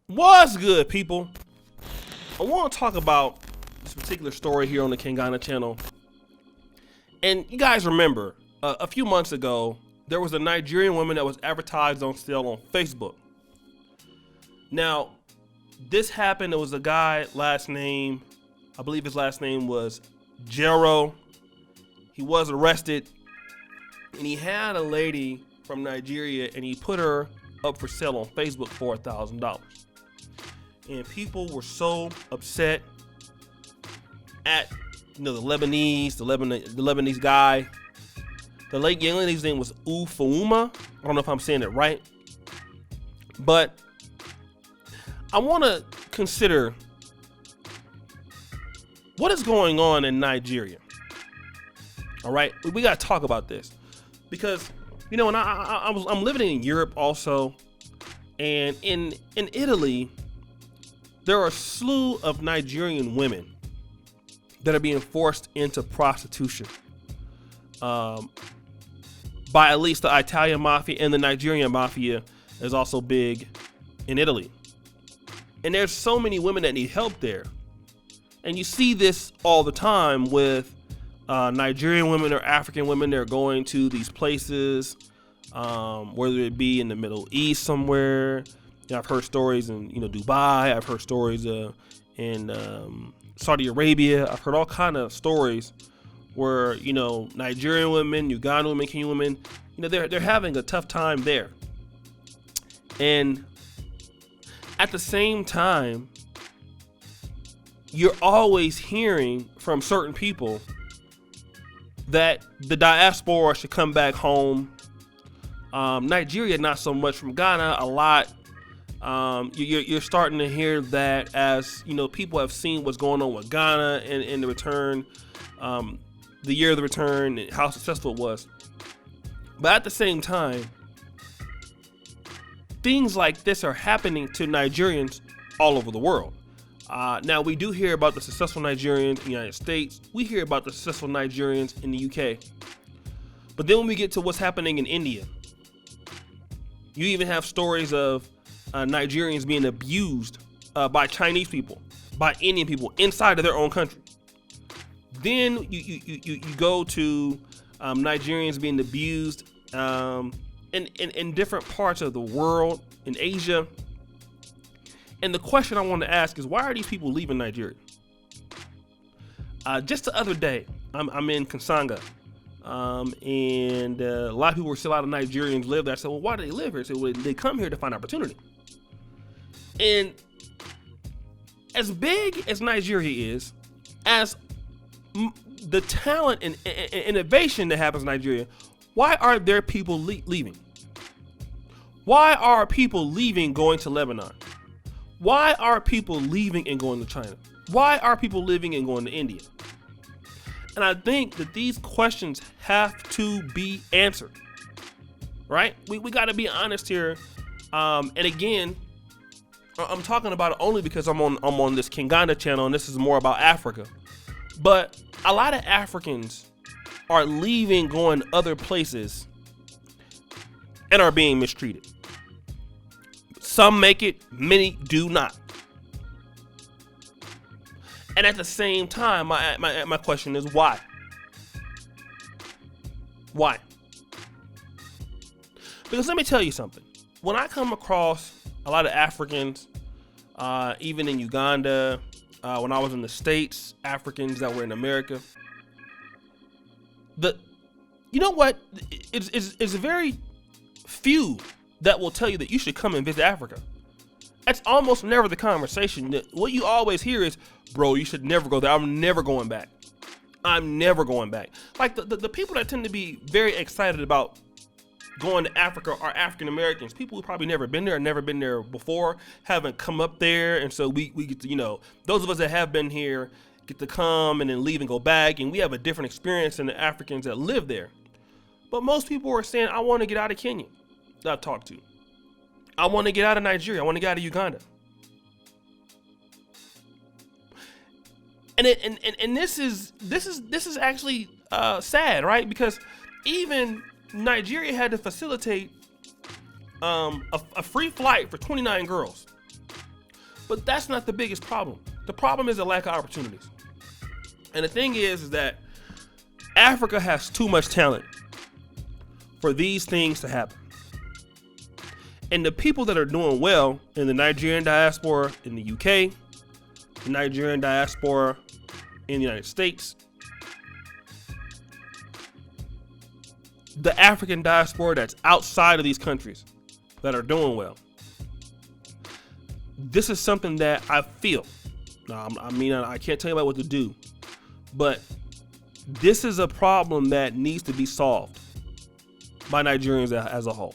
What's good, people? I want to talk about this particular story here on the Kingana channel. And you guys remember, a few months ago, there was a Nigerian woman that was advertised on sale on Facebook. Now, this happened. There was a guy, I believe his last name was Jero. He was arrested, and he had a lady from Nigeria, and he put her up for sale on Facebook for $1,000. And people were so upset at the Lebanese guy. The young lady's name was Ufauma. I don't know if I'm saying it right, but I want to consider what is going on in Nigeria. All right, we got to talk about this because and I'm living in Europe also, and in Italy, there are a slew of Nigerian women that are being forced into prostitution by at least the Italian mafia, and the Nigerian mafia is also big in Italy. And there's so many women that need help there. And you see this all the time with Nigerian women or African women. They're going to these places, whether it be in the Middle East somewhere. I've heard stories in Dubai. I've heard stories in Saudi Arabia. I've heard all kind of stories where Nigerian women, Ugandan women, Kenyan women, they're having a tough time there. And at the same time, you're always hearing from certain people that the diaspora should come back home. Nigeria, not so much. From Ghana, a lot. You're starting to hear that as people have seen what's going on with Ghana and the return, the year of the return, and how successful it was. But at the same time, things like this are happening to Nigerians all over the world. Now, we do hear about the successful Nigerians in the United States. We hear about the successful Nigerians in the UK. But then when we get to what's happening in India, you even have stories of Nigerians being abused by Chinese people, by Indian people inside of their own country. Then you go to Nigerians being abused in different parts of the world, in Asia. And the question I want to ask is, why are these people leaving Nigeria? Just the other day, I'm in Kansanga, and a lot of people were still out of Nigerians live there. I said, well, why do they live here? I said, well, they come here to find opportunity. And as big as Nigeria is, as the talent and innovation that happens in Nigeria, why are there people leaving? Why are people leaving going to Lebanon? Why are people leaving and going to China? Why are people leaving and going to India? And I think that these questions have to be answered, right? We got to be honest here. And again, I'm talking about it only because I'm on this Kingana channel, and this is more about Africa. But a lot of Africans are leaving, going other places, and are being mistreated. Some make it, many do not. And at the same time, my question is why? Why? Because let me tell you something. When I come across a lot of Africans, even in Uganda, when I was in the States, Africans that were in America, you know what? It's very few that will tell you that you should come and visit Africa. That's almost never the conversation. What you always hear is, bro, you should never go there. I'm never going back. I'm never going back. Like the people that tend to be very excited about going to Africa are African Americans, people who probably never been there, never been there before, haven't come up there. And so we get to, those of us that have been here get to come and then leave and go back. And we have a different experience than the Africans that live there. But most people are saying, I want to get out of Kenya. That I've talked to. I want to get out of Nigeria. I want to get out of Uganda. And this is actually sad, right? Because even Nigeria had to facilitate a free flight for 29 girls But that's not the biggest problem. The problem is the lack of opportunities. And the thing is that Africa has too much talent for these things to happen. And the people that are doing well in the Nigerian diaspora in the UK, the Nigerian diaspora in the United States, the African diaspora that's outside of these countries that are doing well. This is something that I feel. I can't tell you about what to do, but this is a problem that needs to be solved by Nigerians as a whole.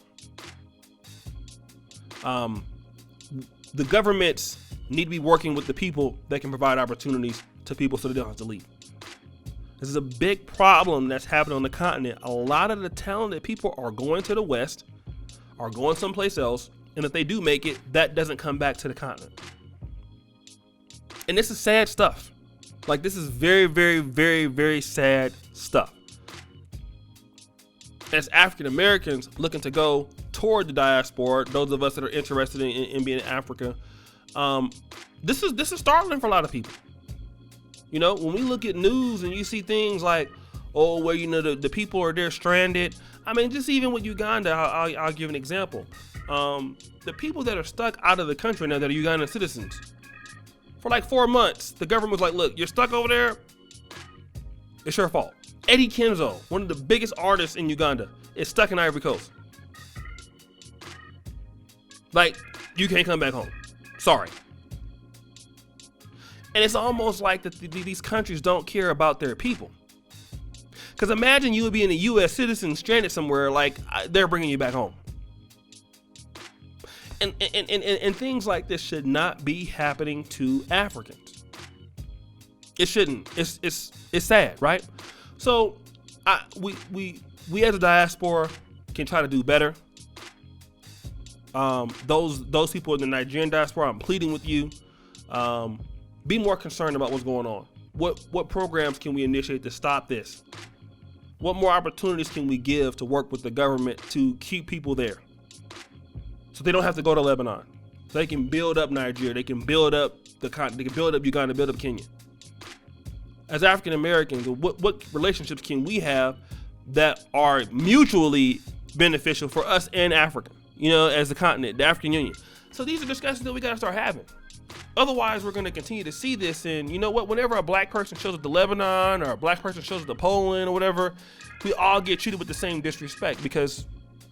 The governments need to be working with the people that can provide opportunities to people so they don't have to leave. This is a big problem that's happening on the continent. A lot of the talented people are going to the West, are going someplace else, and if they do make it, that doesn't come back to the continent. And this is sad stuff. Like, this is very, very, very, very sad stuff. As African Americans looking to go toward the diaspora, those of us that are interested in being in Africa, this is startling for a lot of people. You know, when we look at news and you see things like, oh, where, you know, the people are there stranded. I mean, just even with Uganda, I'll give an example. The people that are stuck out of the country now that are Ugandan citizens, for like 4 months, the government was like, look, you're stuck over there. It's your fault. Eddie Kenzo, one of the biggest artists in Uganda, is stuck in Ivory Coast. Like, you can't come back home. Sorry. And it's almost like these countries don't care about their people. Because imagine you would be in a U.S. citizen stranded somewhere, like they're bringing you back home. And things like this should not be happening to Africans. It shouldn't. It's sad, right? So we as a diaspora can try to do better. Those people in the Nigerian diaspora, I'm pleading with you. Be more concerned about what's going on. What programs can we initiate to stop this? What more opportunities can we give to work with the government to keep people there? So they don't have to go to Lebanon. So they can build up Nigeria. They can build up they can build up Uganda, build up Kenya. As African Americans, what relationships can we have that are mutually beneficial for us and Africa? You know, as the continent, the African Union. So these are discussions that we got to start having. Otherwise, we're going to continue to see this. And you know what? Whenever a black person shows up to Lebanon or a black person shows up to Poland or whatever, we all get treated with the same disrespect because,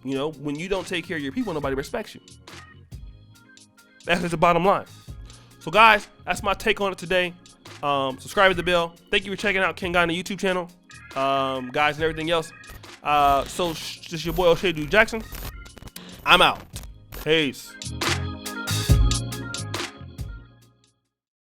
you know, when you don't take care of your people, nobody respects you. That's the bottom line. So, guys, that's my take on it today. Subscribe to the bell. Thank you for checking out King Guy on the YouTube channel. Guys and everything else. So, this is your boy O'Shea Duke Jackson. I'm out. Peace.